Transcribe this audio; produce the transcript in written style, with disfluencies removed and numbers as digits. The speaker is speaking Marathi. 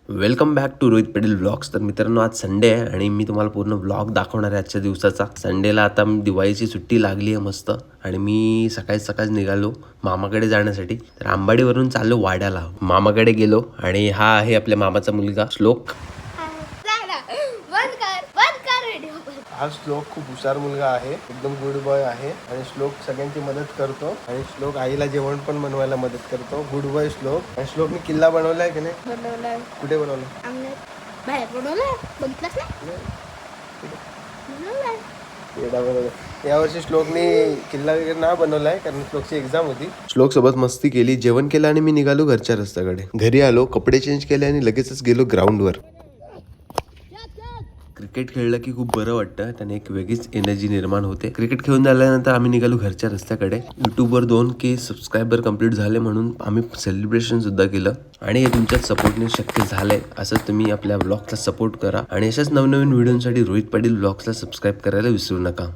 Welcome back to Rohit Patel vlogs. तर मित्रांनो, आज संडे आहे आणि मी तुम्हाला पूर्ण व्लॉग दाखवणार आहे आजच्या दिवसाचा. संडेला आता दिवाळीची सुट्टी लागली आहे मस्त आणि मी सकाळी निघालो मामाकडे जाण्यासाठी. तर आंबाडीवरून चाललो वाड्याला. मामाकडे गेलो आणि हा आहे आपल्या मामाचा मुलगा श्लोक. हा श्लोक खूप हुशार मुलगा आहे, एकदम गुड बॉय आहे आणि श्लोक सगळ्यांची मदत करतो आणि श्लोक आईला जेवण पण बनवायला मदत करतो. गुड बॉय श्लोक. आणि श्लोकने किल्ला बनवलाय की नाही? बनवलाय. कुठे बनवलाय? बाहेर बनवलाय. बघितलंच नाही. यावर्षी श्लोकने किल्ला वगैरे ना बनवलाय कारण श्लोकची एक्झाम होती. श्लोक सोबत मस्ती केली, जेवण केलं आणि मी निघालो घरच्या रस्त्याकडे. घरी आलो, कपडे चेंज केले आणि लगेचच गेलो ग्राउंडवर. क्रिकेट खेळलं की खूप बरं वाटतं, त्याने एक वेगळीच एनर्जी निर्माण होते. क्रिकेट खेळून झाल्यानंतर आम्ही निघालो घरच्या रस्त्याकडे. युट्यूबवर 2K सबस्क्रायबर कंप्लीट झाले म्हणून आम्ही सेलिब्रेशन सुद्धा केलं आणि हे तुमच्या सपोर्टने शक्य झालंय. असं तुम्ही आपल्या व्लॉगला सपोर्ट करा आणि अशाच नवनवीन व्हिडिओसाठी रोहित पाटील व्लॉग्सला सबस्क्राईब करायला विसरू नका.